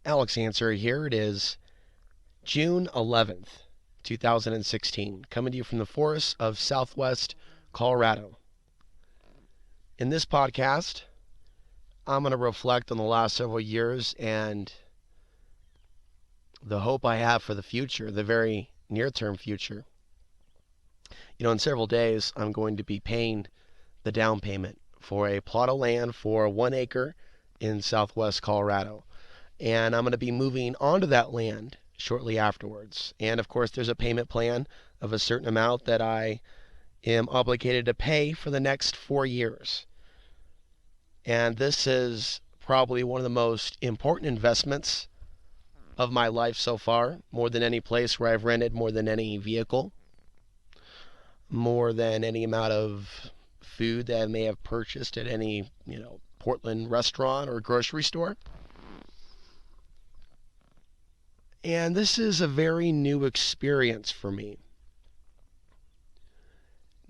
Alex Answer here. It is June 11th, 2016, coming to you from the forests of southwest Colorado. In this podcast, I'm going to reflect on the last several years and the hope I have for the future, the very near-term future. In several days, I'm going to be paying the down payment for a plot of land for 1 acre in southwest Colorado. And I'm going to be moving onto that land shortly afterwards. And of course, there's a payment plan of a certain amount that I am obligated to pay for the next 4 years. And this is probably one of the most important investments of my life so far, more than any place where I've rented, more than any vehicle, more than any amount of food that I may have purchased at any, Portland restaurant or grocery store. And this is a very new experience for me.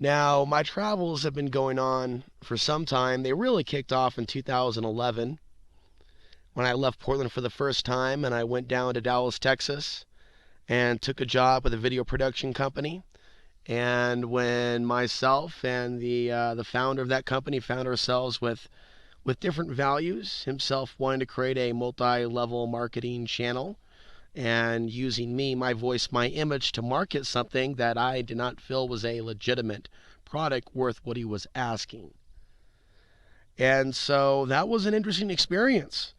Now, my travels have been going on for some time. They really kicked off in 2011 when I left Portland for the first time and I went down to Dallas, Texas and took a job with a video production company. And when myself and the founder of that company found ourselves with different values, himself wanting to create a multi-level marketing channel, and using me, my voice, my image to market something that I did not feel was a legitimate product worth what he was asking. And so that was an interesting experience.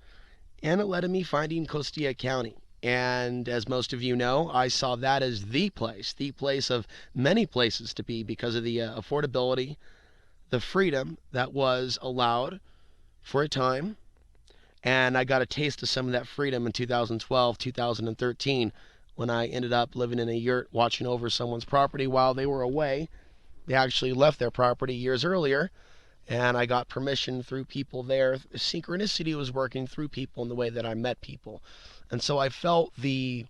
And it led to me finding Costilla County. And as most of you know, I saw that as the place of many places to be because of the affordability, the freedom that was allowed for a time. And I got a taste of some of that freedom in 2012, 2013, when I ended up living in a yurt watching over someone's property while they were away. They actually left their property years earlier, and I got permission through people there. Synchronicity was working through people in the way that I met people. And so I felt the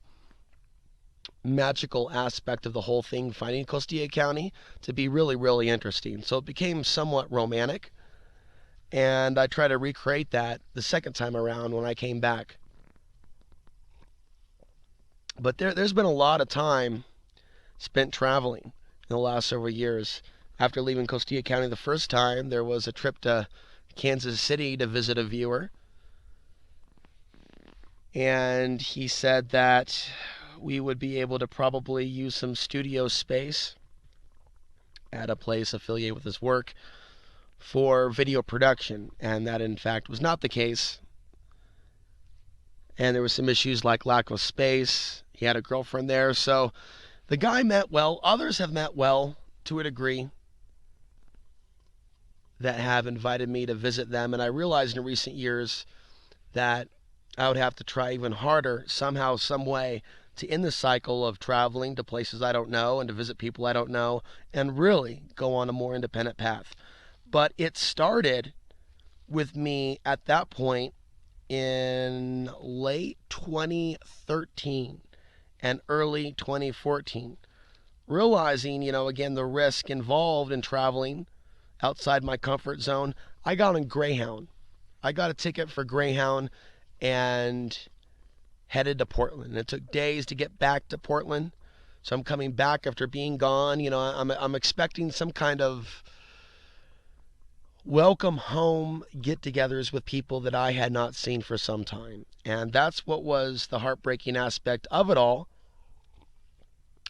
magical aspect of the whole thing, finding Costilla County, to be really, really interesting. So it became somewhat romantic. And I tried to recreate that the second time around when I came back. But there's been a lot of time spent traveling in the last several years. After leaving Costilla County the first time, there was a trip to Kansas City to visit a viewer. And he said that we would be able to probably use some studio space at a place affiliated with his work for video production, and that in fact was not the case. And there were some issues like lack of space. He had a girlfriend there, so the guy met well. Others have met well to a degree that have invited me to visit them, and I realized in recent years that I would have to try even harder somehow, some way, to end the cycle of traveling to places I don't know and to visit people I don't know and really go on a more independent path. But it started with me at that point in late 2013 and early 2014, realizing, again, the risk involved in traveling outside my comfort zone. I got on Greyhound. I got a ticket for Greyhound and headed to Portland. It took days to get back to Portland. So I'm coming back after being gone. I'm expecting some kind of welcome home get-togethers with people that I had not seen for some time. And that's what was the heartbreaking aspect of it all.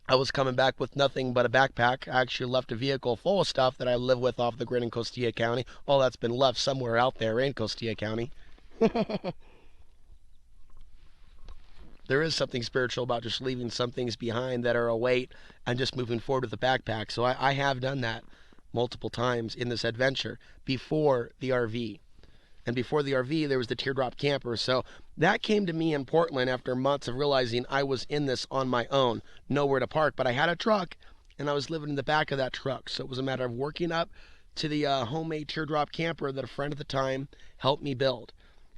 I was coming back with nothing but a backpack. I actually left a vehicle full of stuff that I live with off the grid in Costilla County. All that's been left somewhere out there in Costilla County. There is something spiritual about just leaving some things behind that are a weight and just moving forward with a backpack. So I have done that multiple times in this adventure before the RV. And before the RV, there was the teardrop camper. So that came to me in Portland after months of realizing I was in this on my own, nowhere to park. But I had a truck, and I was living in the back of that truck. So it was a matter of working up to the homemade teardrop camper that a friend at the time helped me build.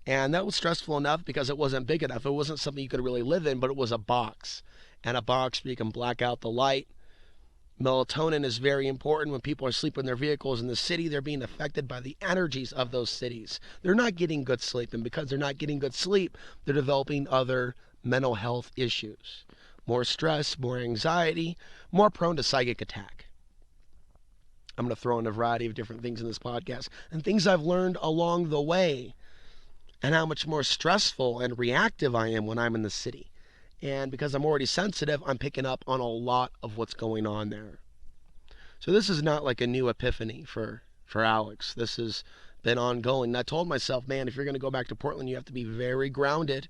And that was stressful enough because it wasn't big enough. It wasn't something you could really live in, but it was a box. And a box where you can black out the light, Melatonin is very important when people are sleeping in their vehicles in the city. They're being affected by the energies of those cities. They're not getting good sleep, and because they're not getting good sleep, they're developing other mental health issues. More stress, more anxiety, more prone to psychic attack. I'm going to throw in a variety of different things in this podcast and things I've learned along the way, and how much more stressful and reactive I am when I'm in the city. And because I'm already sensitive, I'm picking up on a lot of what's going on there. So this is not like a new epiphany for Alex. This has been ongoing. And I told myself, man, if you're going to go back to Portland, you have to be very grounded.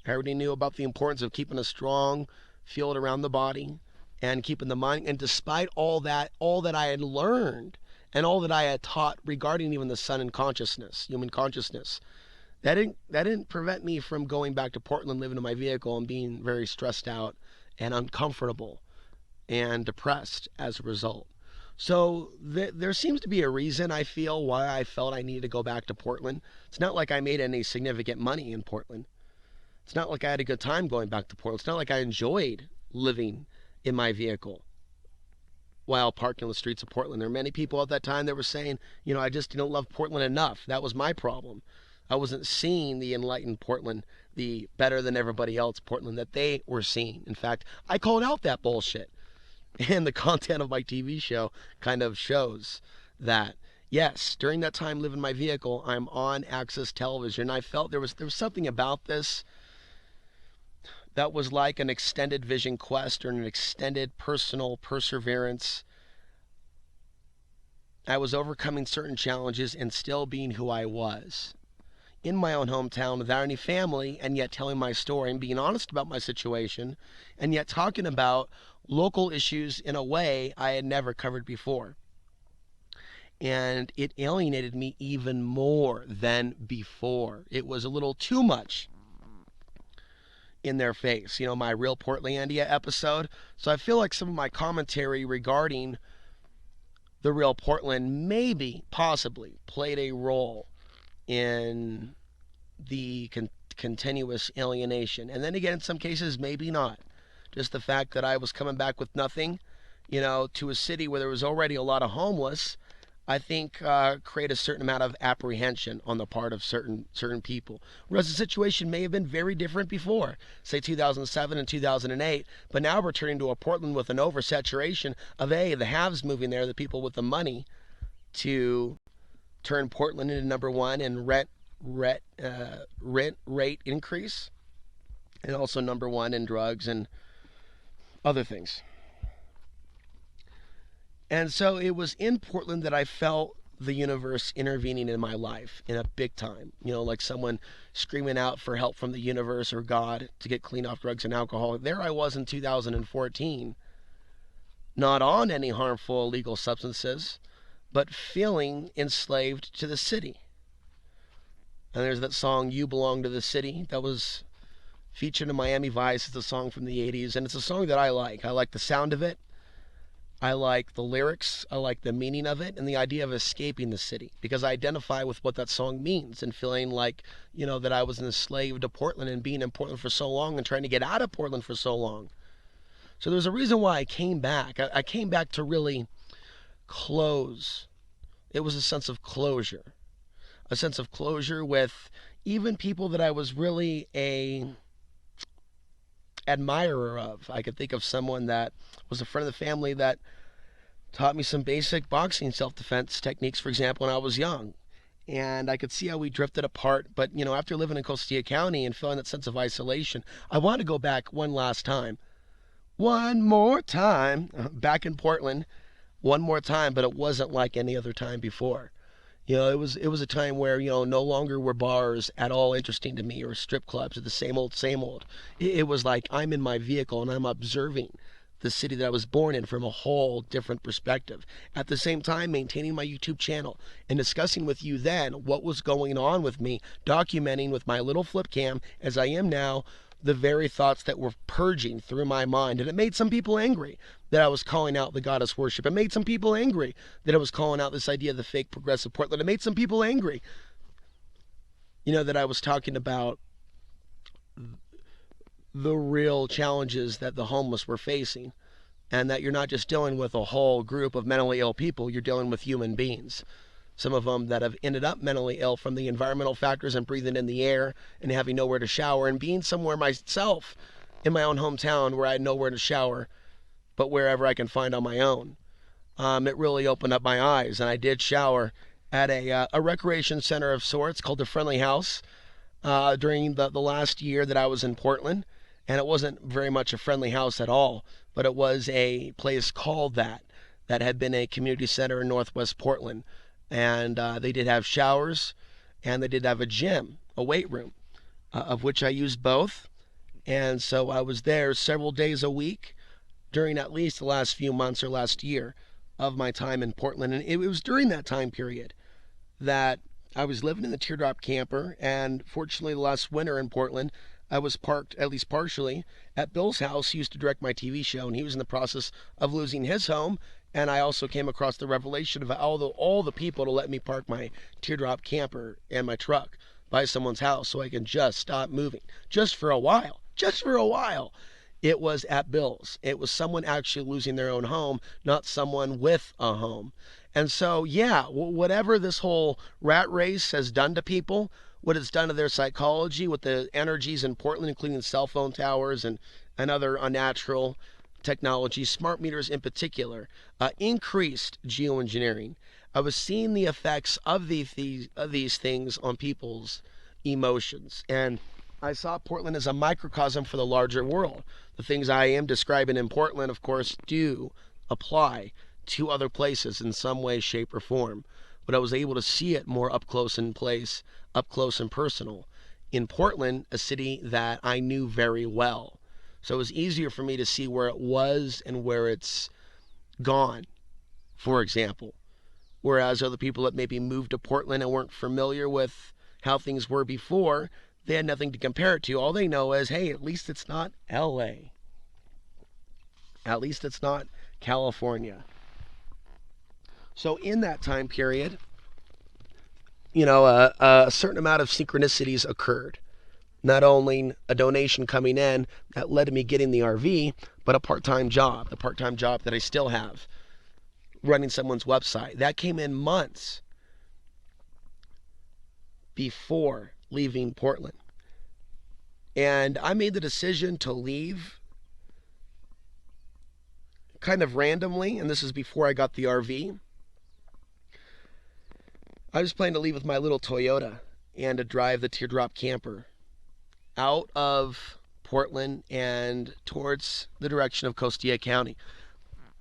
I already knew about the importance of keeping a strong field around the body and keeping the mind. And despite all that I had learned and all that I had taught regarding even the sun and consciousness, human consciousness, that didn't prevent me from going back to Portland, living in my vehicle, and being very stressed out and uncomfortable and depressed as a result. So there seems to be a reason, I feel, why I felt I needed to go back to Portland. It's not like I made any significant money in Portland. It's not like I had a good time going back to Portland. It's not like I enjoyed living in my vehicle while parked on the streets of Portland. There were many people at that time that were saying, I just didn't love Portland enough. That was my problem. I wasn't seeing the enlightened Portland, the better than everybody else Portland that they were seeing. In fact, I called out that bullshit. And the content of my TV show kind of shows that, yes, during that time living in my vehicle, I'm on Access Television. I felt there was something about this that was like an extended vision quest or an extended personal perseverance. I was overcoming certain challenges and still being who I was in my own hometown without any family, and yet telling my story and being honest about my situation, and yet talking about local issues in a way I had never covered before. And it alienated me even more than before. It was a little too much in their face, my Real Portlandia episode. So I feel like some of my commentary regarding the Real Portland maybe, possibly, played a role in the continuous alienation. And then again, in some cases, maybe not. Just the fact that I was coming back with nothing, to a city where there was already a lot of homeless, I think create a certain amount of apprehension on the part of certain people. Whereas the situation may have been very different before, say 2007 and 2008, but now we're turning to a Portland with an oversaturation of the haves moving there, the people with the money to turn Portland into number one in rent rate increase, and also number one in drugs and other things. And so it was in Portland that I felt the universe intervening in my life in a big time. Like someone screaming out for help from the universe or God to get clean off drugs and alcohol. There I was in 2014, not on any harmful illegal substances, but feeling enslaved to the city. And there's that song, You Belong to the City, that was featured in Miami Vice. It's a song from the 80s, and it's a song that I like. I like the sound of it. I like the lyrics. I like the meaning of it and the idea of escaping the city, because I identify with what that song means and feeling like, that I was enslaved to Portland and being in Portland for so long and trying to get out of Portland for so long. So there's a reason why I came back. I came back to really close. It was a sense of closure. A sense of closure with even people that I was really a admirer of. I could think of someone that was a friend of the family that taught me some basic boxing self-defense techniques, for example, when I was young. And I could see how we drifted apart. But, after living in Costilla County and feeling that sense of isolation, I wanted to go back one last time. One more time. Back in Portland. One more time, but it wasn't like any other time before. It was a time where, no longer were bars at all interesting to me, or strip clubs, or the same old, same old. It was like I'm in my vehicle and I'm observing the city that I was born in from a whole different perspective. At the same time, maintaining my YouTube channel and discussing with you then what was going on with me, documenting with my little flip cam, as I am now, the very thoughts that were purging through my mind. And it made some people angry that I was calling out the goddess worship. It made some people angry that I was calling out this idea of the fake progressive Portland. It made some people angry, that I was talking about the real challenges that the homeless were facing and that you're not just dealing with a whole group of mentally ill people, you're dealing with human beings. Some of them that have ended up mentally ill from the environmental factors and breathing in the air and having nowhere to shower, and being somewhere myself in my own hometown where I had nowhere to shower but wherever I can find on my own. It really opened up my eyes, and I did shower at a recreation center of sorts called the Friendly House during the last year that I was in Portland. And it wasn't very much a friendly house at all, but it was a place called that had been a community center in Northwest Portland. And they did have showers, and they did have a gym, a weight room, of which I used both. And so I was there several days a week during at least the last few months or last year of my time in Portland. And it was during that time period that I was living in the teardrop camper, and fortunately, last winter in Portland, I was parked, at least partially, at Bill's house. He used to direct my TV show, and he was in the process of losing his home. And I also came across the revelation of all the people to let me park my teardrop camper and my truck by someone's house so I can just stop moving, just for a while, just for a while. It was at Bill's. It was someone actually losing their own home, not someone with a home. And so, yeah, whatever this whole rat race has done to people, what it's done to their psychology, with the energies in Portland, including cell phone towers and other unnatural technology, smart meters in particular, increased geoengineering. I was seeing the effects of these things on people's emotions. And I saw Portland as a microcosm for the larger world. The things I am describing in Portland, of course, do apply to other places in some way, shape, or form. But I was able to see it more up close and personal. In Portland, a city that I knew very well. So it was easier for me to see where it was and where it's gone, for example. Whereas other people that maybe moved to Portland and weren't familiar with how things were before, they had nothing to compare it to. All they know is, hey, at least it's not LA. At least it's not California. So in that time period, a certain amount of synchronicities occurred. Not only a donation coming in that led to me getting the RV, but a part-time job, that I still have, running someone's website. That came in months before leaving Portland. And I made the decision to leave kind of randomly, and this is before I got the RV. I was planning to leave with my little Toyota and to drive the teardrop camper out of Portland and towards the direction of Costilla County.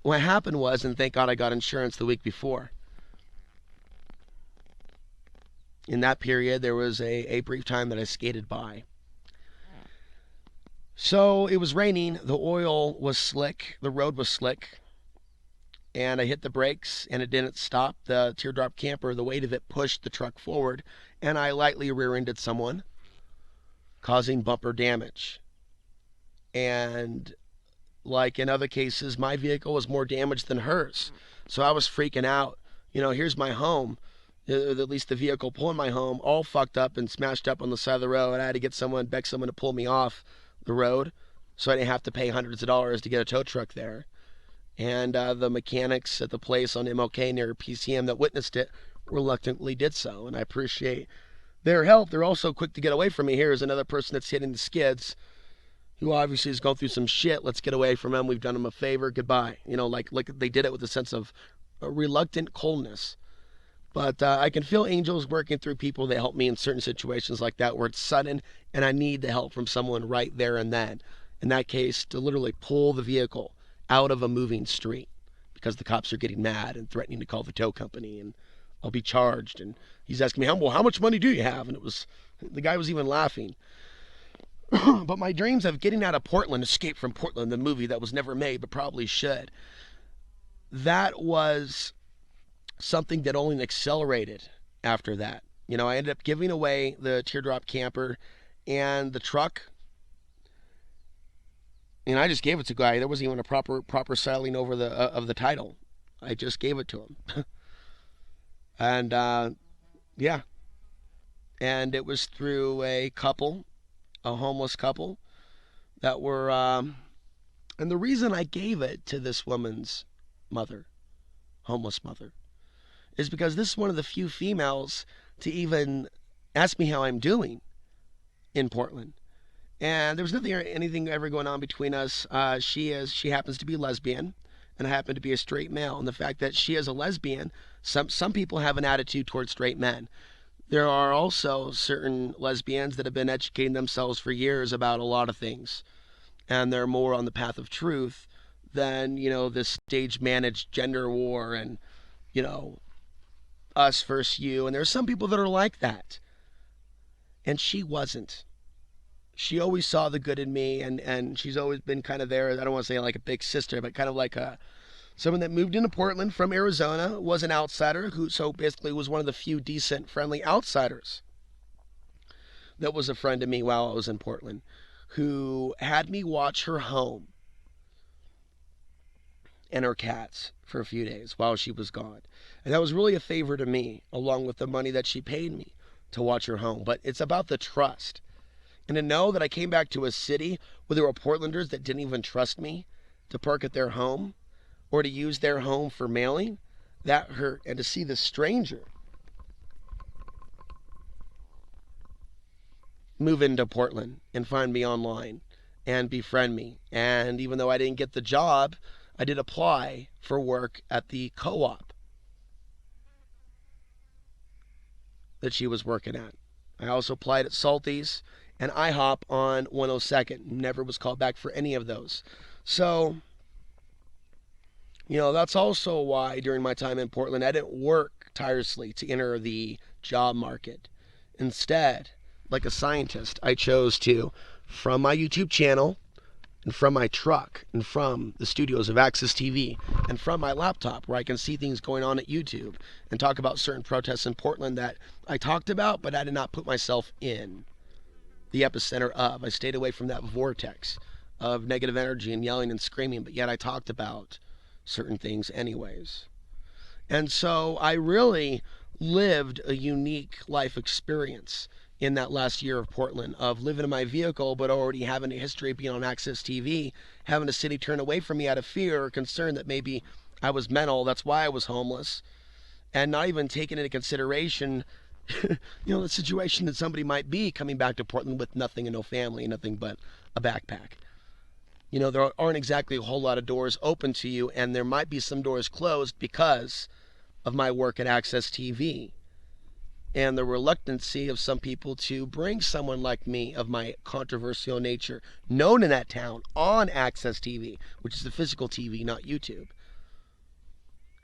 What happened was, and thank God I got insurance the week before, in that period there was a brief time that I skated by. So it was raining, the oil was slick, the road was slick, and I hit the brakes and it didn't stop. The teardrop camper, the weight of it pushed the truck forward, and I lightly rear-ended someone, causing bumper damage. And like in other cases, my vehicle was more damaged than hers. So I was freaking out. Here's my home, at least the vehicle pulling my home, all fucked up and smashed up on the side of the road. I had to beg someone to pull me off the road so I didn't have to pay hundreds of dollars to get a tow truck there. And the mechanics at the place on MOK near PCM that witnessed it reluctantly did so, and I appreciate their help. They're also quick to get away from me. Here's another person that's hitting the skids, who obviously is going through some shit. Let's get away from him. We've done him a favor. Goodbye. Like they did it with a sense of a reluctant coldness. But I can feel angels working through people that help me in certain situations like that, where it's sudden and I need the help from someone right there and then. In that case, to literally pull the vehicle out of a moving street because the cops are getting mad and threatening to call the tow company, and I'll be charged. And he's asking me, how much money do you have? And the guy was even laughing. But my dreams of getting out of Portland, Escape from Portland, the movie that was never made but probably should, that was something that only accelerated after that. I ended up giving away the teardrop camper and the truck, and I just gave it to a guy. There wasn't even a proper signing over of the title. I just gave it to him. And yeah, and it was through a homeless couple that were And the reason I gave it to this woman's mother, homeless mother, is because this is one of the few females to even ask me how I'm doing in Portland. And there was anything ever going on between us. She happens to be lesbian, and I happen to be a straight male. And the fact that she is a lesbian, some people have an attitude towards straight men. There are also certain lesbians that have been educating themselves for years about a lot of things, and they're more on the path of truth than this stage managed gender war and you know us versus you. And there's some people that are like that, and she wasn't. She always saw the good in me, and she's always been kind of there. I don't want to say like a big sister, but kind of like someone that moved into Portland from Arizona, was an outsider, who so basically was one of the few decent, friendly outsiders that was a friend to me while I was in Portland, who had me watch her home and her cats for a few days while she was gone. And that was really a favor to me, along with the money that she paid me to watch her home. But it's about the trust. And to know that I came back to a city where there were Portlanders that didn't even trust me to park at their home or to use their home for mailing, that hurt. And to see the stranger move into Portland and find me online and befriend me. And even though I didn't get the job, I did apply for work at the co-op that she was working at. I also applied at Salty's and IHOP on 102nd. Never was called back for any of those. So, that's also why during my time in Portland, I didn't work tirelessly to enter the job market. Instead, like a scientist, I chose to, from my YouTube channel, and from my truck, and from the studios of Access TV, and from my laptop where I can see things going on at YouTube and talk about certain protests in Portland that I talked about, but I did not put myself in the epicenter of. I stayed away from that vortex of negative energy and yelling and screaming, but yet I talked about certain things anyways. And so I really lived a unique life experience in that last year of Portland, of living in my vehicle but already having a history of being on Access TV, having a city turn away from me out of fear or concern that maybe I was mental, that's why I was homeless, and not even taking into consideration the situation that somebody might be coming back to Portland with nothing and no family, nothing but a backpack. There aren't exactly a whole lot of doors open to you, and there might be some doors closed because of my work at Access TV and the reluctancy of some people to bring someone like me of my controversial nature, known in that town, on Access TV, which is the physical TV, not YouTube.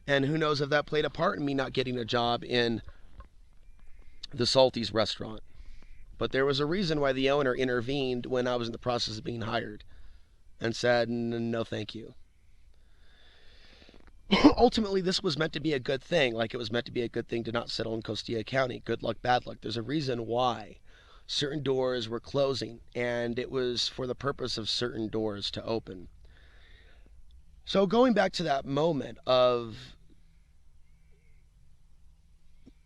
And who knows if that played a part in me not getting a job in the Salty's restaurant. But there was a reason why the owner intervened when I was in the process of being hired and said, no, thank you. Ultimately, this was meant to be a good thing, like it was meant to be a good thing to not settle in Costilla County. Good luck, bad luck. There's a reason why certain doors were closing, and it was for the purpose of certain doors to open. So going back to that moment of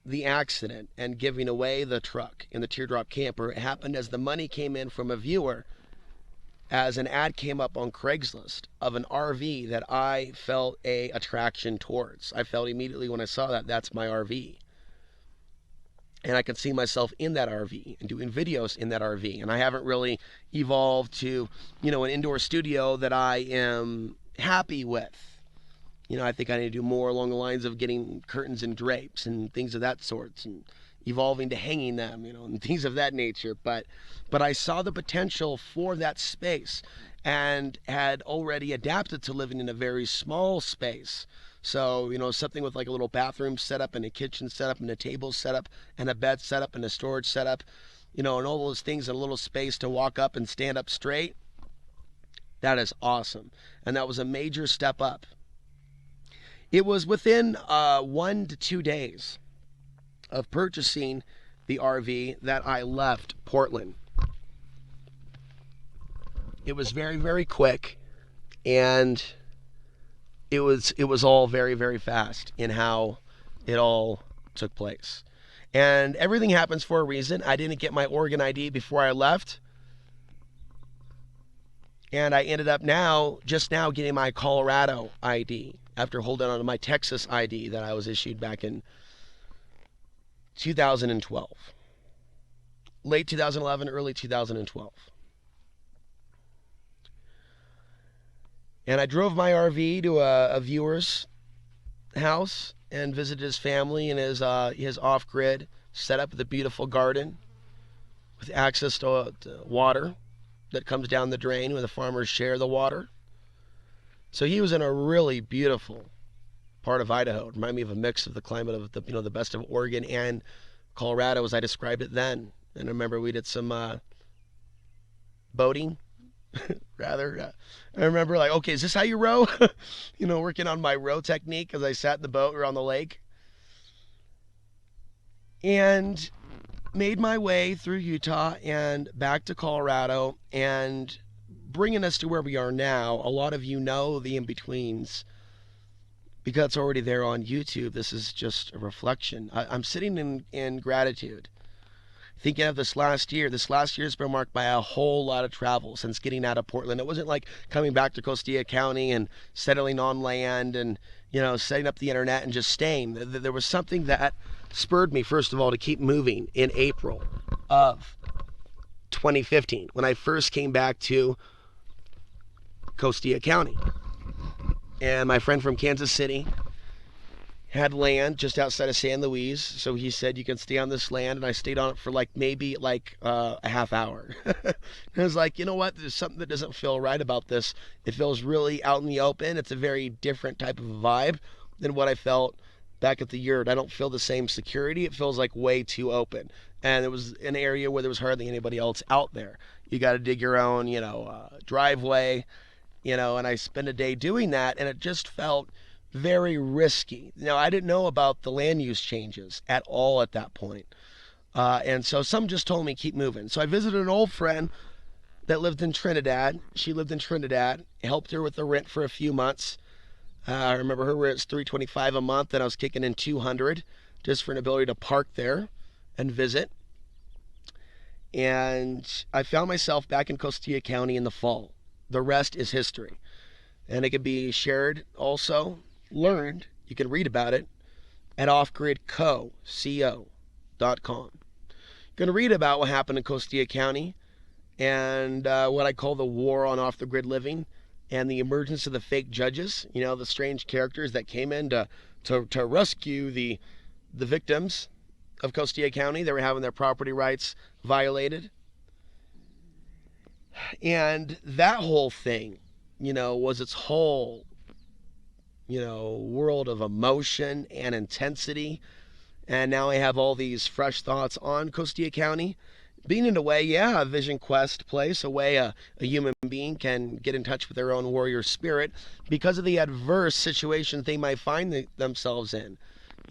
the accident and giving away the truck in the teardrop camper, it happened as the money came in from a viewer, as an ad came up on Craigslist of an RV that I felt a attraction towards. I felt immediately when I saw that, that's my RV. And I could see myself in that RV and doing videos in that RV. And I haven't really evolved to, an indoor studio that I am happy with. I think I need to do more along the lines of getting curtains and drapes and things of that sort, and evolving to hanging them, and things of that nature. But I saw the potential for that space and had already adapted to living in a very small space. So, something with like a little bathroom setup and a kitchen setup and a table setup and a bed setup and a storage setup, and all those things in a little space to walk up and stand up straight. That is awesome. And that was a major step up. It was within 1 to 2 days of purchasing the RV that I left Portland. It was very, very quick, and it was all very, very fast in how it all took place. And everything happens for a reason. I didn't get my Oregon ID before I left. And I ended up just now getting my Colorado ID after holding on to my Texas ID that I was issued back in 2012. Late 2011, early 2012. And I drove my RV to a viewer's house and visited his family and his off-grid setup with a beautiful garden with access to water that comes down the drain where the farmers share the water. So he was in a really beautiful part of Idaho. It reminded me of a mix of the climate of the best of Oregon and Colorado as I described it then. And I remember we did some boating, rather. I remember like, okay, is this how you row? Working on my row technique as I sat in the boat or on the lake. And made my way through Utah and back to Colorado, and bringing us to where we are now. A lot of you know the in-betweens because it's already there on YouTube. This is just a reflection. I'm sitting in gratitude, thinking of this last year. This last year has been marked by a whole lot of travel since getting out of Portland. It wasn't like coming back to Costilla County and settling on land and setting up the internet and just staying. There was something that spurred me, first of all, to keep moving in April of 2015 when I first came back to Costilla County. And my friend from Kansas City had land just outside of San Luis, so he said, you can stay on this land, and I stayed on it for maybe a half hour. And I was like, you know what, there's something that doesn't feel right about this. It feels really out in the open. It's a very different type of vibe than what I felt back at the yurt. I don't feel the same security. It feels like way too open. And it was an area where there was hardly anybody else out there. You got to dig your own, driveway, and I spent a day doing that, and it just felt very risky. I didn't know about the land use changes at all at that point. And so some just told me keep moving. So I visited an old friend that lived in Trinidad. She lived in Trinidad, helped her with the rent for a few months. I remember her rent's $325 a month, and I was kicking in $200 just for an ability to park there and visit. And I found myself back in Costilla County in the fall. The rest is history. And it can be shared also, learned, you can read about it at offgridco.com. You're going to read about what happened in Costilla County and what I call the war on off-the-grid living and the emergence of the fake judges, the strange characters that came in to rescue the victims of Costilla County. They were having their property rights violated. And that whole thing, was its whole, world of emotion and intensity. And now I have all these fresh thoughts on Costilla County. Being in a way, a Vision Quest place, a way a human being can get in touch with their own warrior spirit because of the adverse situations they might find themselves in.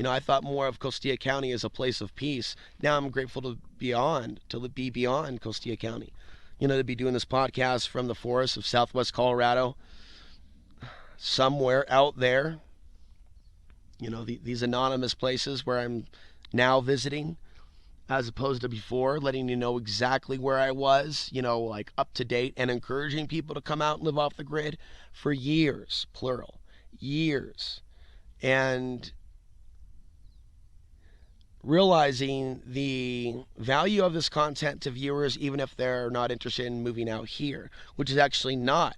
I thought more of Costilla County as a place of peace. Now I'm grateful to be beyond Costilla County. To be doing this podcast from the forests of Southwest Colorado, somewhere out there. These anonymous places where I'm now visiting, as opposed to before, letting you know exactly where I was, up to date, and encouraging people to come out and live off the grid for years, plural, years. And realizing the value of this content to viewers, even if they're not interested in moving out here, which is actually not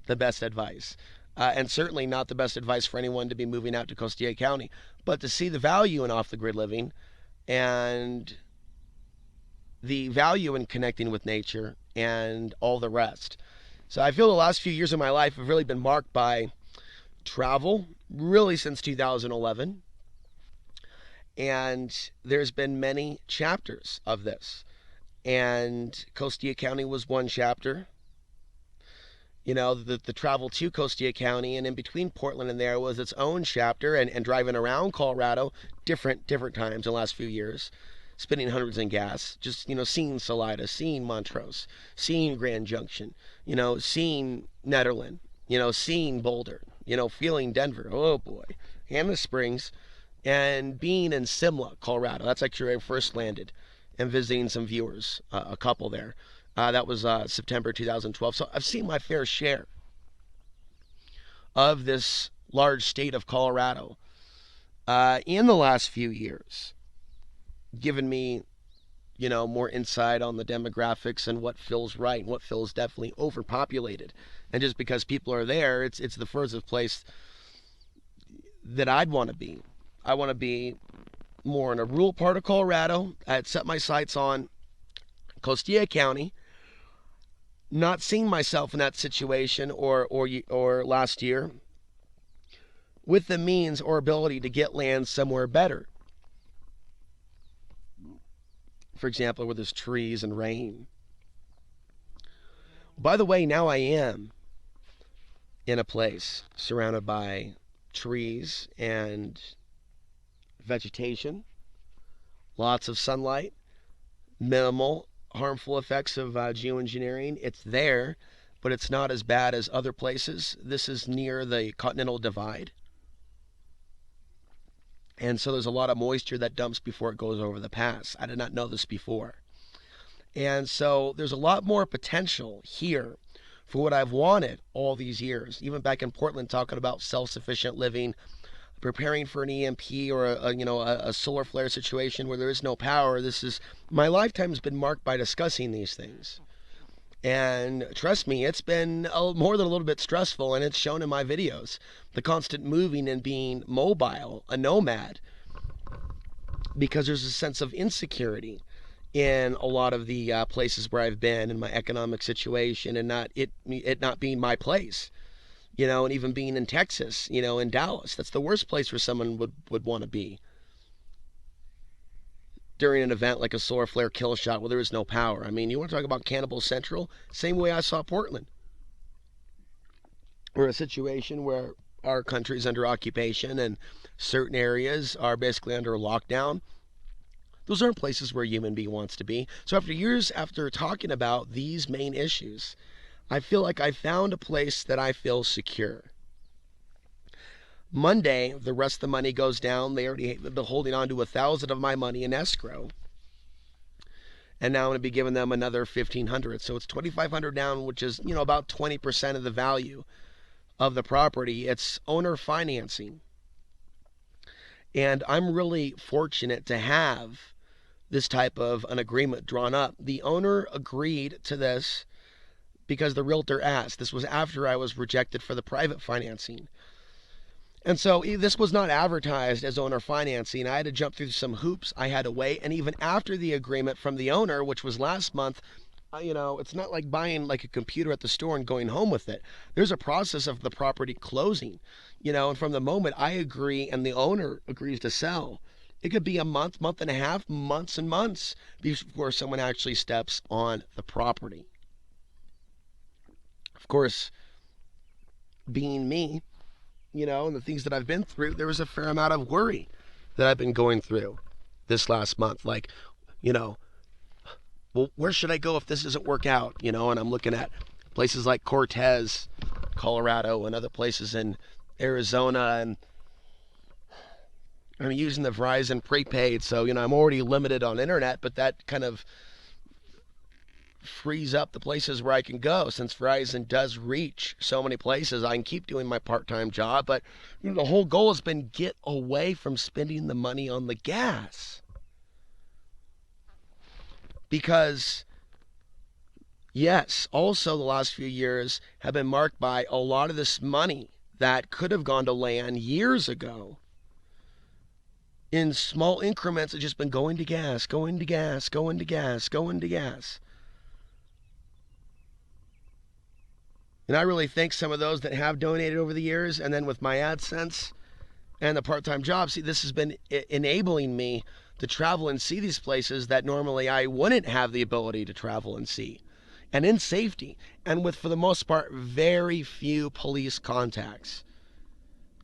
the best advice. And certainly not the best advice for anyone to be moving out to Costilla County, but to see the value in off-the-grid living and the value in connecting with nature and all the rest. So I feel the last few years of my life have really been marked by travel, really since 2011. And there's been many chapters of this. And Costilla County was one chapter. The travel to Costilla County and in between Portland and there was its own chapter, and driving around Colorado different times in the last few years, spending hundreds in gas, just, seeing Salida, seeing Montrose, seeing Grand Junction, seeing Nederland, seeing Boulder, feeling Denver, oh boy, and the Springs, and being in Simla, Colorado. That's actually where I first landed, and visiting some viewers, a couple there. That was September 2012. So I've seen my fair share of this large state of Colorado in the last few years, given me, more insight on the demographics and what feels right and what feels definitely overpopulated. And just because people are there, it's the furthest place that I'd want to be. I want to be more in a rural part of Colorado. I had set my sights on Costilla County, not seeing myself in that situation or last year with the means or ability to get land somewhere better. For example, where there's trees and rain. By the way, now I am in a place surrounded by trees and vegetation, lots of sunlight, minimal harmful effects of geoengineering. It's there, but it's not as bad as other places. This is near the Continental Divide. And so there's a lot of moisture that dumps before it goes over the pass. I did not know this before. And so there's a lot more potential here for what I've wanted all these years. Even back in Portland, talking about self-sufficient living, preparing for an EMP or a solar flare situation where there is no power. My lifetime has been marked by discussing these things. And trust me, it's been more than a little bit stressful, and it's shown in my videos. The constant moving and being mobile, a nomad, because there's a sense of insecurity in a lot of the places where I've been in my economic situation, and it not being my place. And even being in Texas, in Dallas, that's the worst place where someone would want to be during an event like a solar flare kill shot where there is no power. I mean, you want to talk about Cannibal Central? Same way I saw Portland. We're a situation where our country's under occupation and certain areas are basically under lockdown. Those aren't places where a human being wants to be. So after years after talking about these main issues, I feel like I found a place that I feel secure. Monday, the rest of the money goes down. They've been holding on to $1,000 of my money in escrow. And now I'm going to be giving them another $1,500. So it's $2,500 down, which is, about 20% of the value of the property. It's owner financing. And I'm really fortunate to have this type of an agreement drawn up. The owner agreed to this because the realtor asked. This was after I was rejected for the private financing. And so this was not advertised as owner financing. I had to jump through some hoops. I had to wait. And even after the agreement from the owner, which was last month, it's not like buying like a computer at the store and going home with it. There's a process of the property closing, and from the moment I agree and the owner agrees to sell, it could be a month, month and a half, months and months before someone actually steps on the property. Of course, being me, and the things that I've been through, there was a fair amount of worry that I've been going through this last month. Like, well, where should I go if this doesn't work out? And I'm looking at places like Cortez, Colorado, and other places in Arizona, and I'm using the Verizon prepaid, so, I'm already limited on internet, but that kind of frees up the places where I can go. Since Verizon does reach so many places, I can keep doing my part-time job, but the whole goal has been get away from spending the money on the gas. Because, yes, also the last few years have been marked by a lot of this money that could have gone to land years ago. In small increments, it's just been going to gas, going to gas, going to gas, going to gas. And I really thank some of those that have donated over the years. And then with my AdSense and the part-time job, see, this has been enabling me to travel and see these places that normally I wouldn't have the ability to travel and see. And in safety. And with, for the most part, very few police contacts.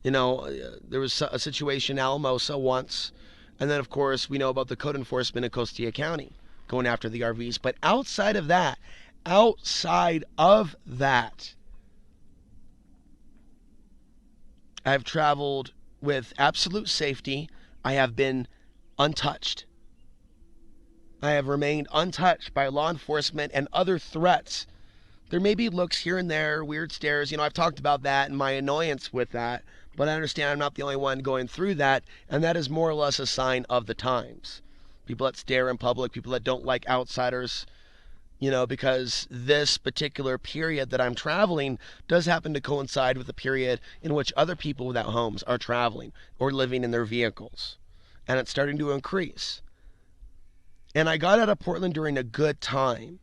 There was a situation in Alamosa once. And then, of course, we know about the code enforcement in Costilla County going after the RVs. But outside of that, I've traveled with absolute safety. I have been untouched. I have remained untouched by law enforcement and other threats. There may be looks here and there, weird stares. I've talked about that and my annoyance with that, but I understand I'm not the only one going through that, and that is more or less a sign of the times. People that stare in public, people that don't like outsiders, because this particular period that I'm traveling does happen to coincide with the period in which other people without homes are traveling or living in their vehicles. And it's starting to increase. And I got out of Portland during a good time.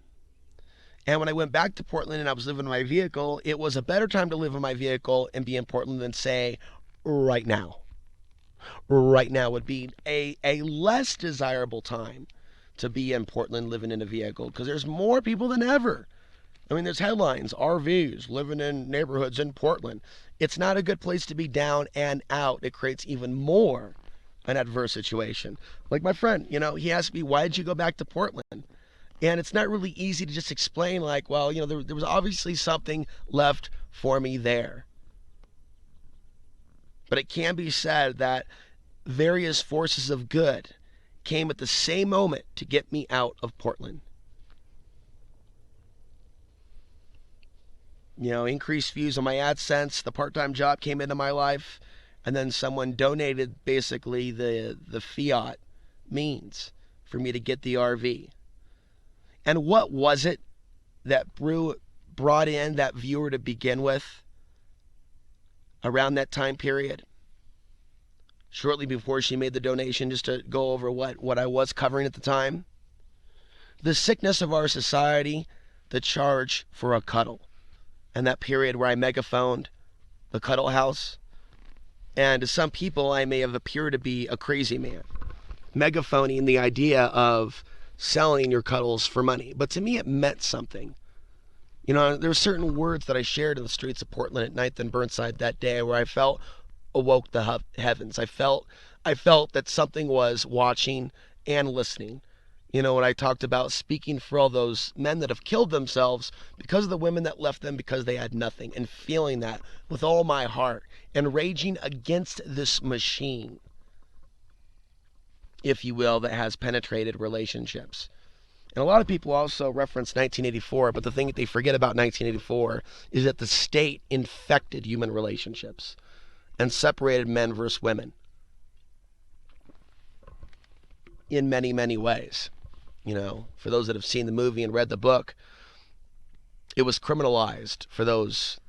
And when I went back to Portland and I was living in my vehicle, it was a better time to live in my vehicle and be in Portland than, say, right now. Right now would be a less desirable time to be in Portland living in a vehicle, because there's more people than ever. I mean, there's headlines, RVs, living in neighborhoods in Portland. It's not a good place to be down and out. It creates even more an adverse situation. Like my friend, he asked me, why did you go back to Portland? And it's not really easy to just explain, like, well, there was obviously something left for me there. But it can be said that various forces of good came at the same moment to get me out of Portland. Increased views on my AdSense, the part-time job came into my life, and then someone donated basically the fiat means for me to get the RV. And what was it that brought in that viewer to begin with around that time period? Shortly before she made the donation, just to go over what I was covering at the time. The sickness of our society, the charge for a cuddle. And that period where I megaphoned the cuddle house. And to some people, I may have appeared to be a crazy man, megaphoning the idea of selling your cuddles for money. But to me, it meant something. There were certain words that I shared in the streets of Portland at 9th and Burnside that day where I felt awoke the heavens. I felt that something was watching and listening. When I talked about speaking for all those men that have killed themselves because of the women that left them because they had nothing, and feeling that with all my heart and raging against this machine, if you will, that has penetrated relationships. And a lot of people also reference 1984, but the thing that they forget about 1984 is that the state infected human relationships and separated men versus women in many, many ways. For those that have seen the movie and read the book, it was criminalized for those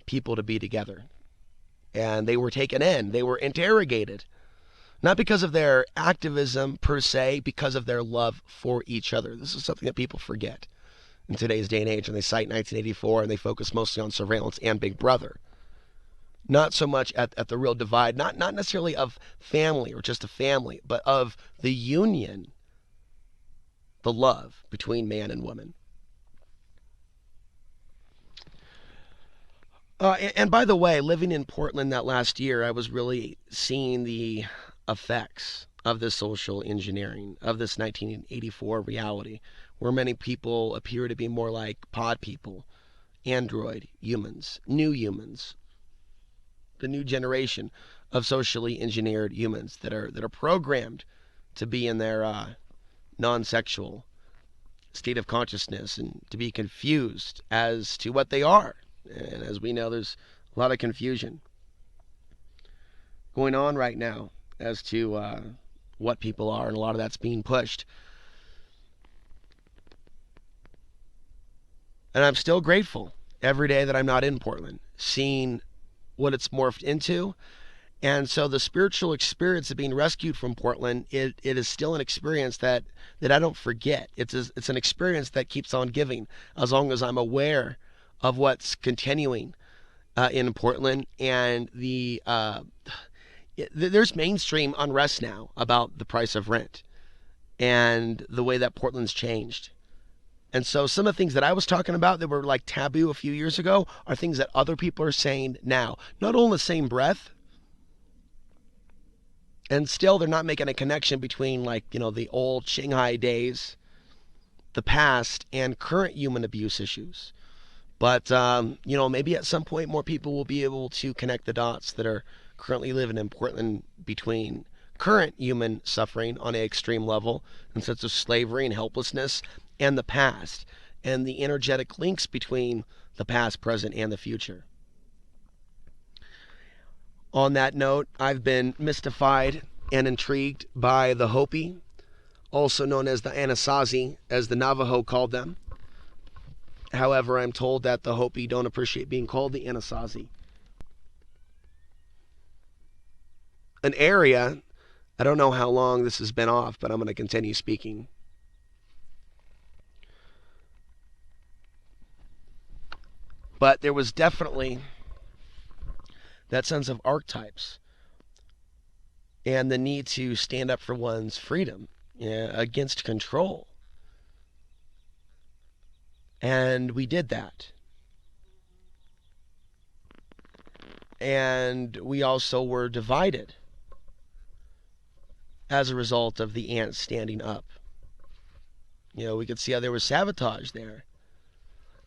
people to be together. And they were taken in, they were interrogated, not because of their activism per se, because of their love for each other. This is something that people forget in today's day and age, and they cite 1984 and they focus mostly on surveillance and Big Brother. Not so much at the real divide, not necessarily of family or just a family, but of the union, the love between man and woman. And by the way, living in Portland that last year, I was really seeing the effects of this social engineering, of this 1984 reality, where many people appear to be more like pod people, android humans, new humans, the new generation of socially engineered humans that are programmed to be in their non-sexual state of consciousness and to be confused as to what they are. And as we know, there's a lot of confusion going on right now as to what people are, and a lot of that's being pushed. And I'm still grateful every day that I'm not in Portland, seeing what it's morphed into. And so the spiritual experience of being rescued from Portland, it is still an experience that I don't forget. It's an experience that keeps on giving as long as I'm aware of what's continuing in Portland. And there's mainstream unrest now about the price of rent and the way that Portland's changed. And so some of the things that I was talking about that were like taboo a few years ago are things that other people are saying now. Not all in the same breath. And still they're not making a connection between the old Shanghai days, the past, and current human abuse issues. But, maybe at some point more people will be able to connect the dots that are currently living in Portland between current human suffering on an extreme level, in sense of slavery and helplessness, and the past, and the energetic links between the past, present, and the future. On that note, I've been mystified and intrigued by the Hopi, also known as the Anasazi, as the Navajo called them. However, I'm told that the Hopi don't appreciate being called the Anasazi. An area, I don't know how long this has been off, but I'm going to continue speaking. But there was definitely that sense of archetypes and the need to stand up for one's freedom, against control. And we did that. And we also were divided as a result of the ants standing up. We could see how there was sabotage there.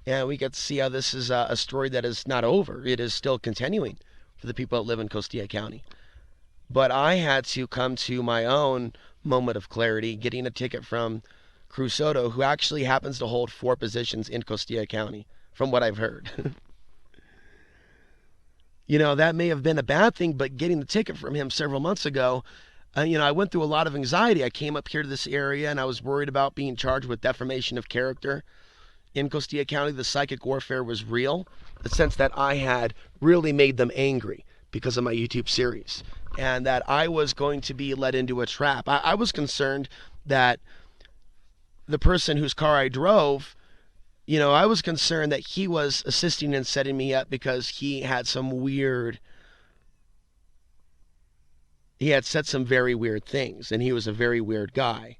And we could see how this is a story that is not over. It is still continuing for the people that live in Costilla County. But I had to come to my own moment of clarity, getting a ticket from Crusoto, who actually happens to hold 4 positions in Costilla County, from what I've heard. That may have been a bad thing, but getting the ticket from him several months ago, I went through a lot of anxiety. I came up here to this area, and I was worried about being charged with defamation of character. In Costilla County, the psychic warfare was real, the sense that I had really made them angry because of my YouTube series, and that I was going to be led into a trap. I was concerned that the person whose car I drove, I was concerned that he was assisting in setting me up because he had said some very weird things, and he was a very weird guy.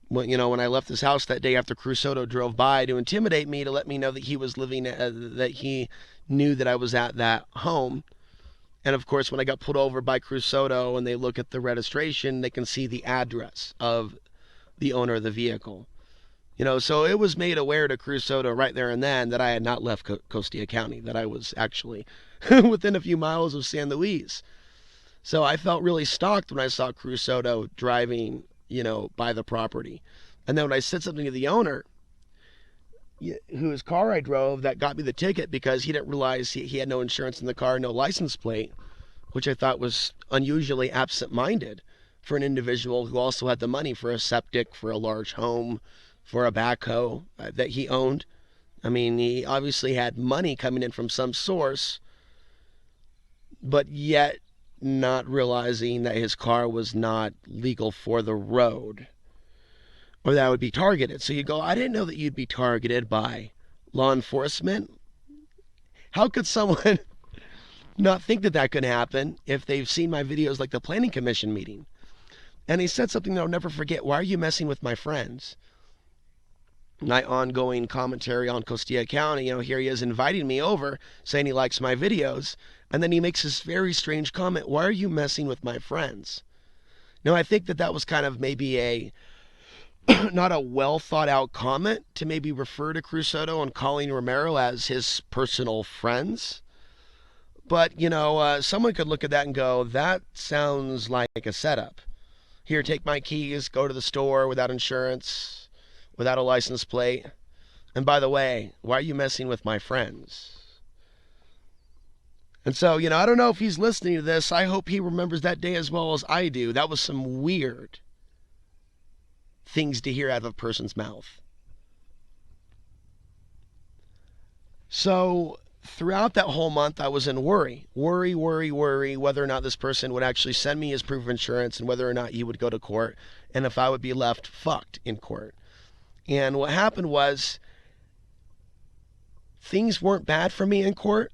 When I left his house that day after Crusoto drove by to intimidate me, to let me know that he was living, that he knew that I was at that home. And of course, when I got pulled over by Crusoto and they look at the registration, they can see the address of the owner of the vehicle. So it was made aware to Crusoto right there and then that I had not left Costilla County, that I was actually within a few miles of San Luis. So I felt really stalked when I saw Crusoto driving, by the property. And then when I said something to the owner, whose car I drove, that got me the ticket because he didn't realize he had no insurance in the car, no license plate, which I thought was unusually absent-minded for an individual who also had the money for a septic, for a large home, for a backhoe that he owned. I mean, he obviously had money coming in from some source, but yet not realizing that his car was not legal for the road, or that would be targeted. So you go, I didn't know that you'd be targeted by law enforcement. How could someone not think that that could happen if they've seen my videos like the Planning Commission meeting? And he said something that I'll never forget. Why are you messing with my friends? My ongoing commentary on Costilla County, here he is inviting me over, saying he likes my videos, and then he makes this very strange comment, why are you messing with my friends? Now, I think that was kind of maybe a not a well thought out comment to maybe refer to Crusoto and Colleen Romero as his personal friends. But, someone could look at that and go, that sounds like a setup. Here, take my keys, go to the store without insurance, without a license plate. And by the way, why are you messing with my friends? And so, I don't know if he's listening to this. I hope he remembers that day as well as I do. That was some weird things to hear out of a person's mouth. So, throughout that whole month, I was in worry, whether or not this person would actually send me his proof of insurance and whether or not he would go to court and if I would be left fucked in court. And what happened was, things weren't bad for me in court,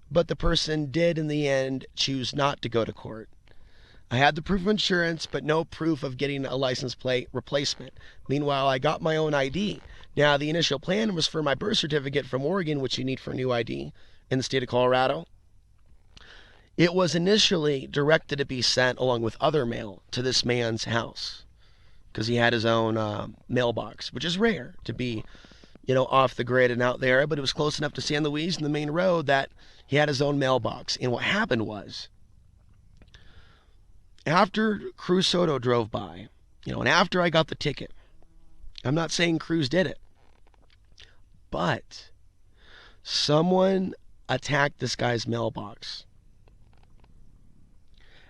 but the person did in the end choose not to go to court. I had the proof of insurance, but no proof of getting a license plate replacement. Meanwhile, I got my own ID. Now, the initial plan was for my birth certificate from Oregon, which you need for a new ID in the state of Colorado. It was initially directed to be sent along with other mail to this man's house because he had his own mailbox, which is rare to be, off the grid and out there, but it was close enough to San Luis and the main road that he had his own mailbox. And what happened was, After Cruz Soto drove by, and after I got the ticket, I'm not saying Cruz did it, but someone attacked this guy's mailbox.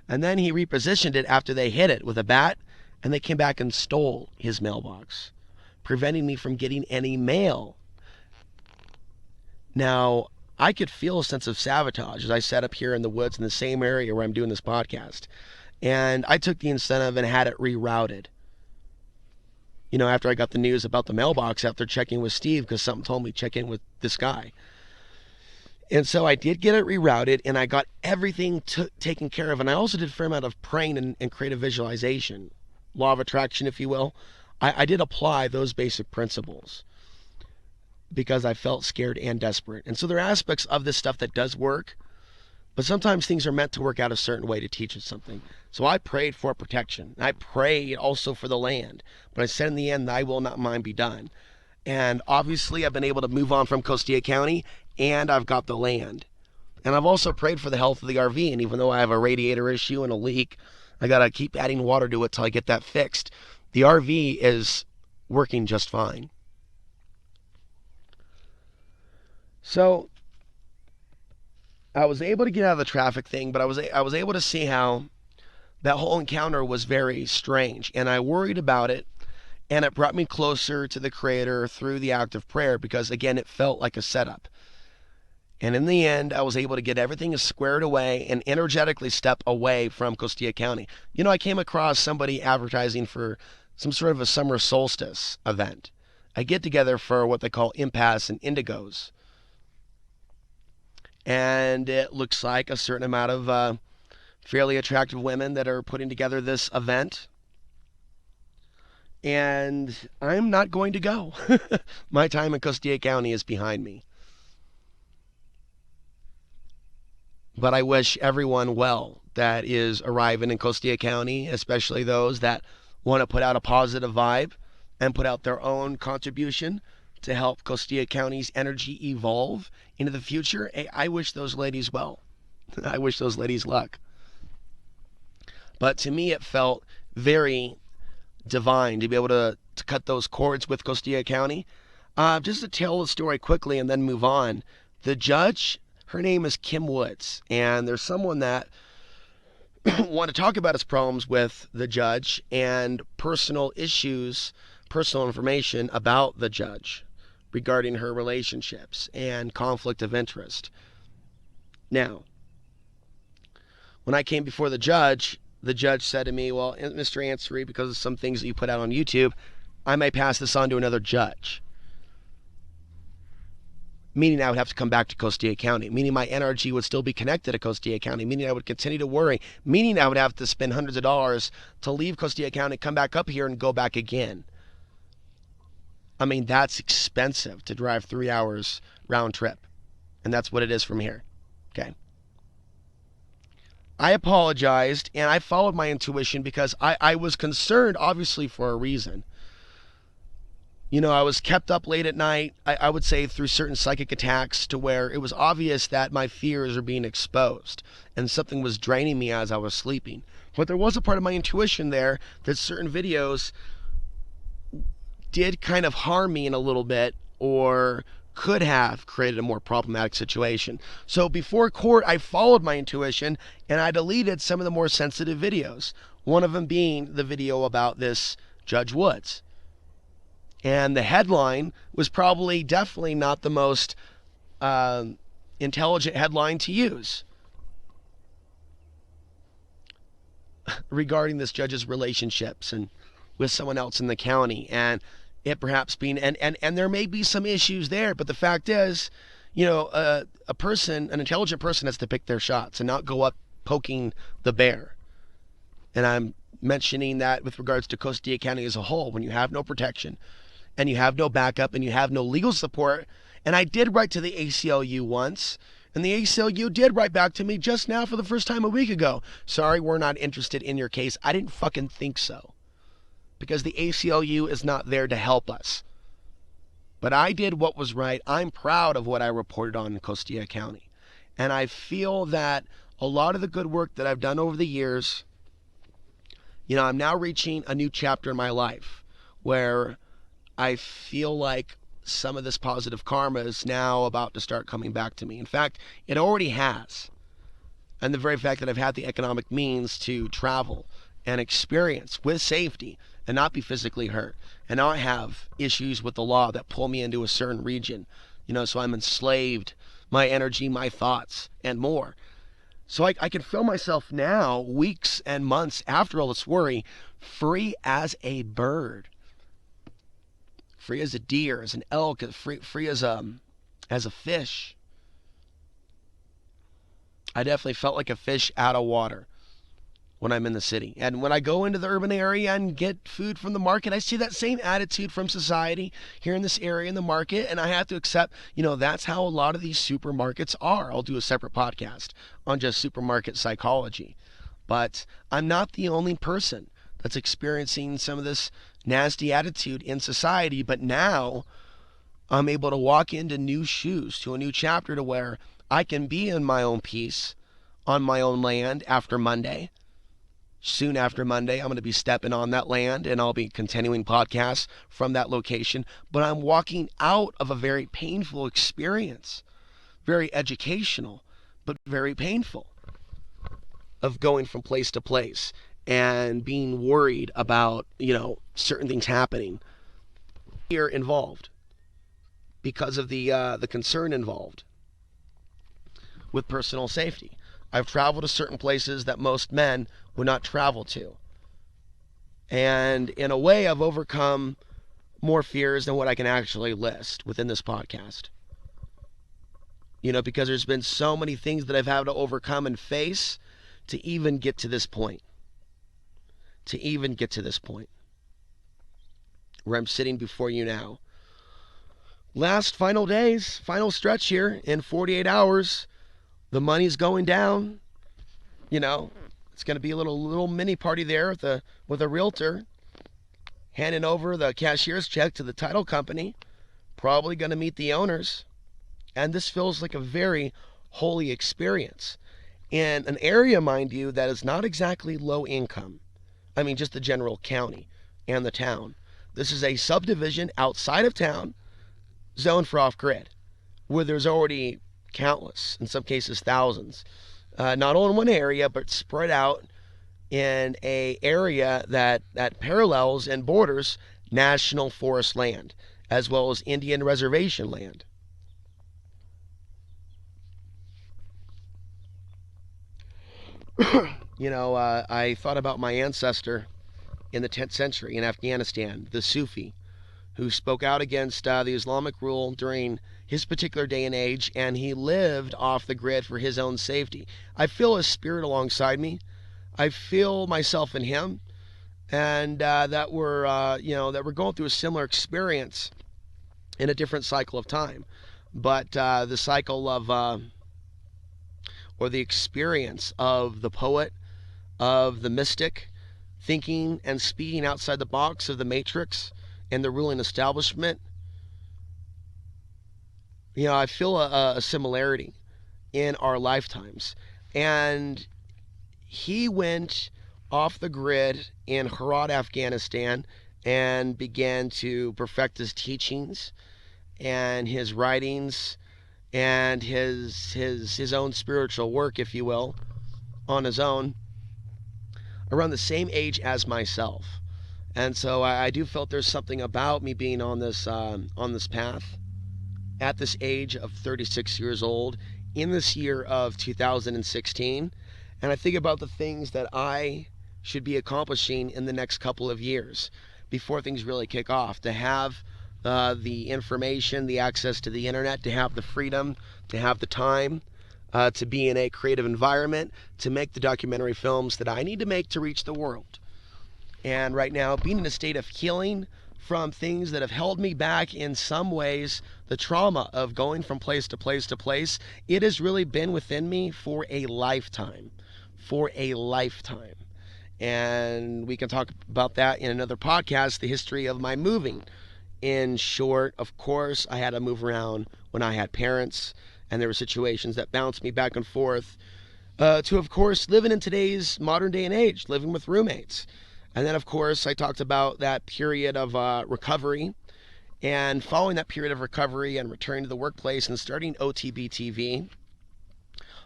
And then he repositioned it after they hit it with a bat, and they came back and stole his mailbox, preventing me from getting any mail. Now, I could feel a sense of sabotage as I sat up here in the woods in the same area where I'm doing this podcast. And I took the incentive and had it rerouted. After I got the news about the mailbox after checking with Steve, because something told me check in with this guy. And so I did get it rerouted, and I got everything taken care of. And I also did a fair amount of praying and creative visualization, law of attraction, if you will. I did apply those basic principles because I felt scared and desperate. And so there are aspects of this stuff that does work, but sometimes things are meant to work out a certain way to teach us something. So I prayed for protection. I prayed also for the land. But I said in the end, thy will not mine be done. And obviously I've been able to move on from Costilla County, and I've got the land. And I've also prayed for the health of the RV. And even though I have a radiator issue and a leak, I got to keep adding water to it till I get that fixed. The RV is working just fine. So I was able to get out of the traffic thing, but I was able to see how that whole encounter was very strange, and I worried about it, and it brought me closer to the Creator through the act of prayer because, again, it felt like a setup. And in the end, I was able to get everything squared away and energetically step away from Costilla County. I came across somebody advertising for some sort of a summer solstice event. I get together for what they call impasse and indigos. And it looks like a certain amount of fairly attractive women that are putting together this event. And I'm not going to go. My time in Costilla County is behind me. But I wish everyone well that is arriving in Costilla County, especially those that want to put out a positive vibe and put out their own contribution to help Costilla County's energy evolve into the future. I wish those ladies well. I wish those ladies luck. But to me, it felt very divine to be able to cut those cords with Costilla County. Just to tell the story quickly and then move on. The judge, her name is Kim Woods, and there's someone that want to talk about his problems with the judge and personal issues, personal information about the judge regarding her relationships and conflict of interest. Now, when I came before the judge said to me, well, Mr. Ansary, because of some things that you put out on YouTube, I may pass this on to another judge. Meaning I would have to come back to Costilla County. Meaning my energy would still be connected to Costilla County. Meaning I would continue to worry. Meaning I would have to spend hundreds of dollars to leave Costilla County, come back up here, and go back again. I mean, that's expensive to drive 3 hours round trip. And that's what it is from here. Okay. I apologized, and I followed my intuition because I was concerned, obviously, for a reason. I was kept up late at night, I would say through certain psychic attacks to where it was obvious that my fears are being exposed and something was draining me as I was sleeping. But there was a part of my intuition there that certain videos did kind of harm me in a little bit or could have created a more problematic situation. So before court, I followed my intuition and I deleted some of the more sensitive videos. One of them being the video about this Judge Woods. And the headline was definitely not the most intelligent headline to use regarding this judge's relationships and with someone else in the county, and it perhaps being and there may be some issues there, but the fact is, an intelligent person has to pick their shots and not go up poking the bear. And I'm mentioning that with regards to Costilla County as a whole, when you have no protection and you have no backup and you have no legal support. And I did write to the ACLU once, and the ACLU did write back to me just now for the first time a week ago. Sorry, we're not interested in your case. I didn't fucking think so, because the ACLU is not there to help us. But I did what was right. I'm proud of what I reported on in Costilla County. And I feel that a lot of the good work that I've done over the years I'm now reaching a new chapter in my life where I feel like some of this positive karma is now about to start coming back to me. In fact, it already has. And the very fact that I've had the economic means to travel and experience with safety and not be physically hurt, and not have issues with the law that pull me into a certain region, so I'm enslaved, my energy, my thoughts, and more. So I can feel myself now, weeks and months after all this worry, free as a bird, free as a deer, as an elk, free as a fish. I definitely felt like a fish out of water when I'm in the city. And when I go into the urban area and get food from the market, I see that same attitude from society here in this area in the market, and I have to accept, that's how a lot of these supermarkets are. I'll do a separate podcast on just supermarket psychology. But I'm not the only person that's experiencing some of this nasty attitude in society, but now I'm able to walk into new shoes, to a new chapter to where I can be in my own peace on my own land after Monday. Soon after Monday, I'm going to be stepping on that land, and I'll be continuing podcasts from that location. But I'm walking out of a very painful experience, very educational, but very painful, of going from place to place and being worried about, certain things happening. Fear involved because of the concern involved with personal safety. I've traveled to certain places that most men would not travel to. And in a way, I've overcome more fears than what I can actually list within this podcast. Because there's been so many things that I've had to overcome and face to even get to this point. Where I'm sitting before you now. Last final days, final stretch here in 48 hours. The money's going down. It's going to be a little mini party there with a realtor, handing over the cashier's check to the title company. Probably going to meet the owners. And this feels like a very holy experience in an area, mind you, that is not exactly low income. I mean, just the general county and the town. This is a subdivision outside of town, zoned for off-grid, where there's already countless, in some cases thousands, not all in one area, but spread out in a area that parallels and borders national forest land, as well as Indian reservation land. I thought about my ancestor in the 10th century in Afghanistan, the Sufi, who spoke out against the Islamic rule during his particular day and age, and he lived off the grid for his own safety. I feel his spirit alongside me. I feel myself in him, and that we're going through a similar experience in a different cycle of time. But the cycle of, or the experience of the poet, of the mystic, thinking and speaking outside the box of the matrix and the ruling establishment. I feel a similarity in our lifetimes. And he went off the grid in Herat, Afghanistan, and began to perfect his teachings and his writings and his own spiritual work, if you will, on his own, around the same age as myself. And so I do felt there's something about me being on this path at this age of 36 years old in this year of 2016. And I think about the things that I should be accomplishing in the next couple of years before things really kick off, to have the information, the access to the internet, to have the freedom, to have the time, to be in a creative environment, to make the documentary films that I need to make to reach the world. And right now, being in a state of healing from things that have held me back in some ways, the trauma of going from place to place to place, it has really been within me for a lifetime. And we can talk about that in another podcast, the history of my moving. In short, of course, I had to move around when I had parents, and there were situations that bounced me back and forth, to, of course, living in today's modern day and age, living with roommates. And then, of course, I talked about that period of recovery. And following that period of recovery and returning to the workplace and starting OTB TV,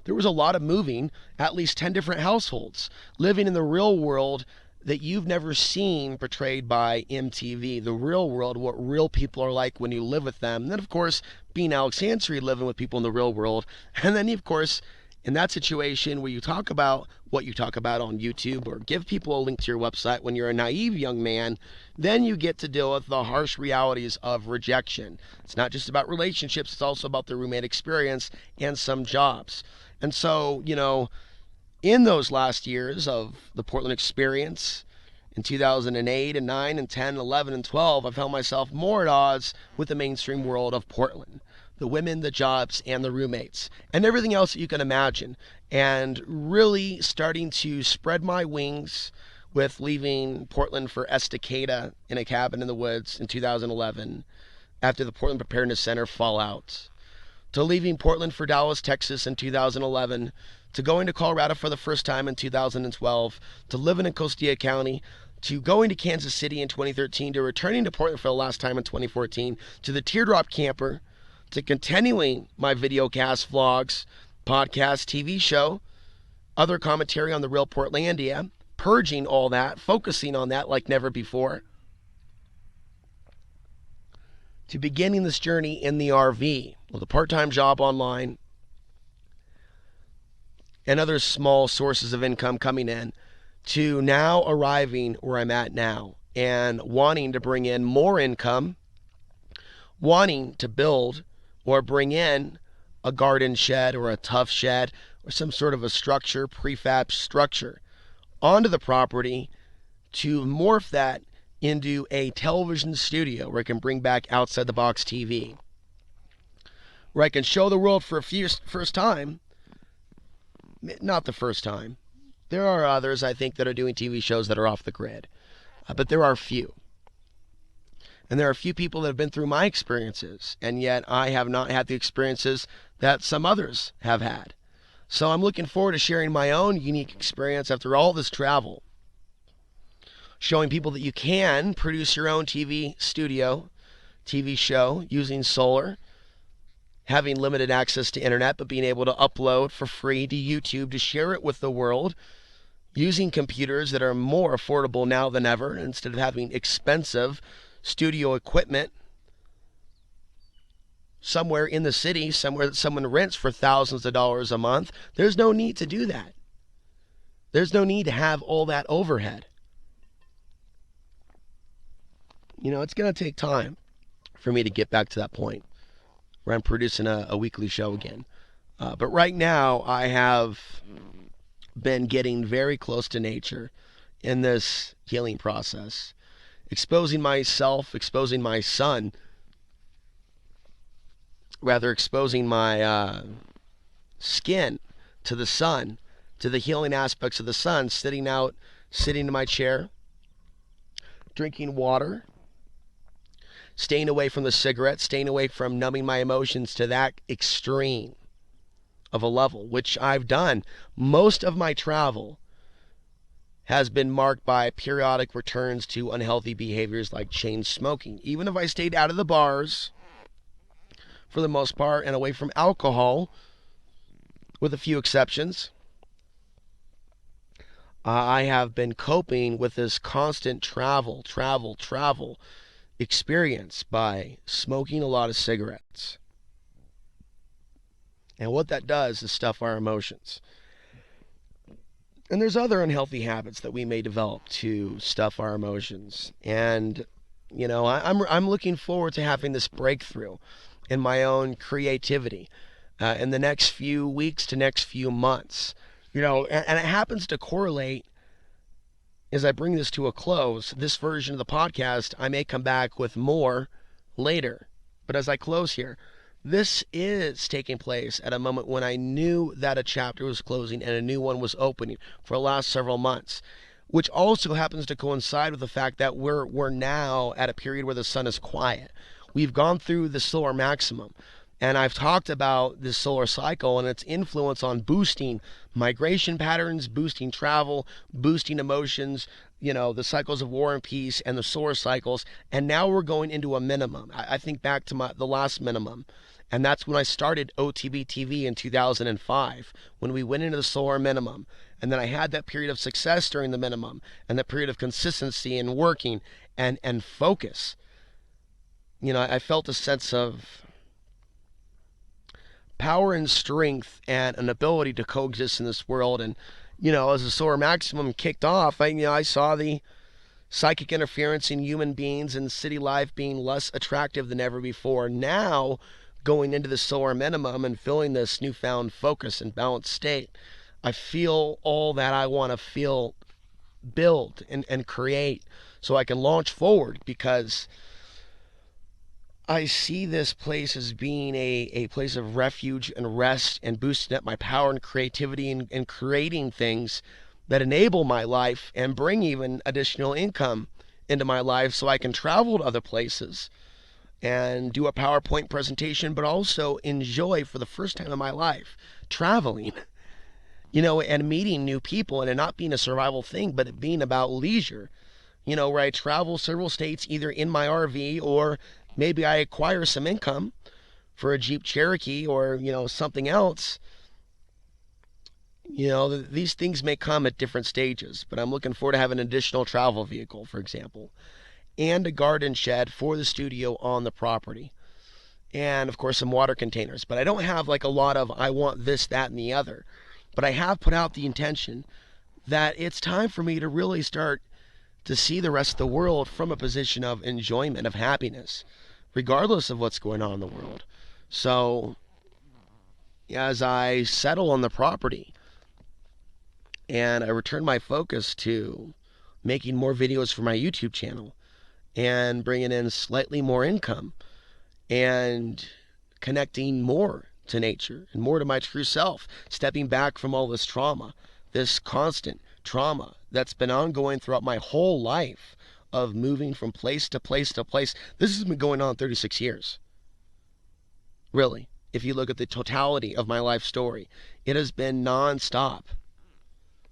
there was a lot of moving, at least 10 different households, living in the real world that you've never seen portrayed by MTV. The real world, what real people are like when you live with them. And then, of course, being Alex Ansary, living with people in the real world. And then, of course, in that situation where you talk about what you talk about on YouTube or give people a link to your website when you're a naive young man, then you get to deal with the harsh realities of rejection. It's not just about relationships, it's also about the roommate experience and some jobs. And so, in those last years of the Portland experience, in 2008 and 9 and 10, 11 and 12, I found myself more at odds with the mainstream world of Portland. The women, the jobs, and the roommates, and everything else that you can imagine. And really starting to spread my wings with leaving Portland for Estacada in a cabin in the woods in 2011 after the Portland Preparedness Center fallout, to leaving Portland for Dallas, Texas in 2011, to going to Colorado for the first time in 2012, to living in Costilla County, to going to Kansas City in 2013, to returning to Portland for the last time in 2014, to the Teardrop Camper, to continuing my video cast, vlogs, podcast, TV show, other commentary on the real Portlandia, purging all that, focusing on that like never before, to beginning this journey in the RV with a part-time job online and other small sources of income coming in, to now arriving where I'm at now and wanting to bring in more income, wanting to build or bring in a garden shed or a tough shed or some sort of a structure, prefab structure, onto the property to morph that into a television studio where I can bring back outside the box TV, where I can show the world for first time, not the first time. There are others, I think, that are doing TV shows that are off the grid, but there are few. And there are a few people that have been through my experiences, and yet I have not had the experiences that some others have had. So I'm looking forward to sharing my own unique experience after all this travel, showing people that you can produce your own TV studio, TV show using solar, having limited access to internet, but being able to upload for free to YouTube to share it with the world, using computers that are more affordable now than ever instead of having expensive studio equipment somewhere in the city, somewhere that someone rents for thousands of dollars a month. There's no need to do that. There's no need to have all that overhead. It's going to take time for me to get back to that point where I'm producing a weekly show again. But right now, I have been getting very close to nature in this healing process. Exposing myself, exposing my son, rather exposing my skin to the sun, to the healing aspects of the sun, sitting in my chair, drinking water, staying away from the cigarette, staying away from numbing my emotions to that extreme of a level, which I've done. Most of my travel has been marked by periodic returns to unhealthy behaviors like chain smoking. Even if I stayed out of the bars, for the most part, and away from alcohol, with a few exceptions, I have been coping with this constant travel experience by smoking a lot of cigarettes. And what that does is stuff our emotions. And there's other unhealthy habits that we may develop to stuff our emotions. And, I'm looking forward to having this breakthrough in my own creativity in the next few weeks to next few months. And it happens to correlate, as I bring this to a close, this version of the podcast, I may come back with more later. But as I close here, this is taking place at a moment when I knew that a chapter was closing and a new one was opening for the last several months, which also happens to coincide with the fact that we're now at a period where the sun is quiet. We've gone through the solar maximum. And I've talked about this solar cycle and its influence on boosting migration patterns, boosting travel, boosting emotions, the cycles of war and peace and the solar cycles. And now we're going into a minimum. I think back to the last minimum. And that's when I started OTB TV in 2005, when we went into the solar minimum. And then I had that period of success during the minimum and that period of consistency and working and focus. I felt a sense of power and strength and an ability to coexist in this world. And, as the solar maximum kicked off, I saw the psychic interference in human beings and city life being less attractive than ever before. Now, going into the solar minimum and feeling this newfound focus and balanced state, I feel all that I want to feel, build and create so I can launch forward, because I see this place as being a place of refuge and rest and boosting up my power and creativity and creating things that enable my life and bring even additional income into my life so I can travel to other places and do a PowerPoint presentation, but also enjoy for the first time in my life traveling, and meeting new people, and it not being a survival thing, but it being about leisure, where I travel several states either in my RV or maybe I acquire some income for a Jeep Cherokee or, something else. These things may come at different stages, but I'm looking forward to having an additional travel vehicle, for example, and a garden shed for the studio on the property. And, of course, some water containers. But I don't have like a lot of I want this, that, and the other. But I have put out the intention that it's time for me to really start to see the rest of the world from a position of enjoyment, of happiness, regardless of what's going on in the world. So, as I settle on the property and I return my focus to making more videos for my YouTube channel and bringing in slightly more income and connecting more to nature and more to my true self, stepping back from all this trauma, this constant trauma that's been ongoing throughout my whole life of moving from place to place to place. This has been going on 36 years. Really, if you look at the totality of my life story, it has been non-stop.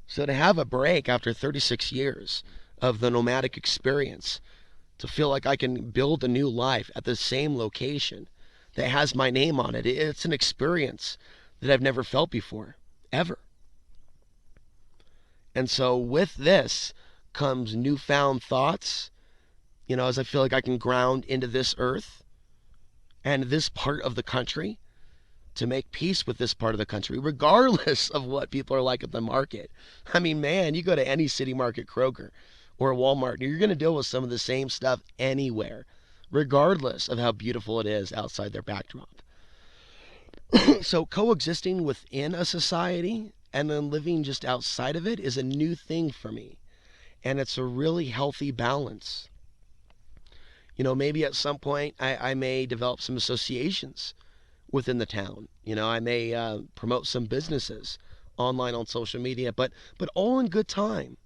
So to have a break after 36 years of the nomadic experience, to feel like I can build a new life at the same location that has my name on it, it's an experience that I've never felt before, ever. And so with this comes newfound thoughts, as I feel like I can ground into this earth and this part of the country to make peace with this part of the country, regardless of what people are like at the market. I mean, man, you go to any city market, Kroger or Walmart, you're going to deal with some of the same stuff anywhere, regardless of how beautiful it is outside their backdrop. So coexisting within a society and then living just outside of it is a new thing for me. And it's a really healthy balance. Maybe at some point I may develop some associations within the town. I may promote some businesses online on social media, but all in good time.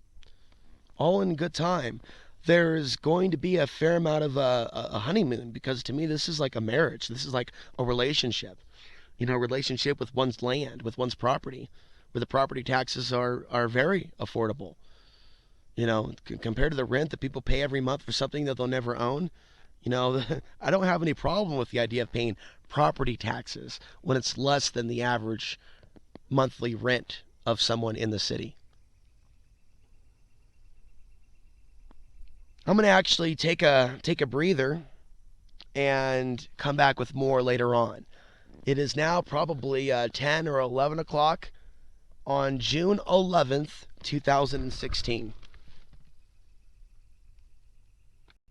All in good time. There's going to be a fair amount of a honeymoon, because to me this is like a marriage. This is like a relationship. Relationship with one's land, with one's property, where the property taxes are very affordable. Compared to the rent that people pay every month for something that they'll never own. I don't have any problem with the idea of paying property taxes when it's less than the average monthly rent of someone in the city. I'm going to actually take a breather and come back with more later on. It is now probably 10 or 11 o'clock on June 11th, 2016.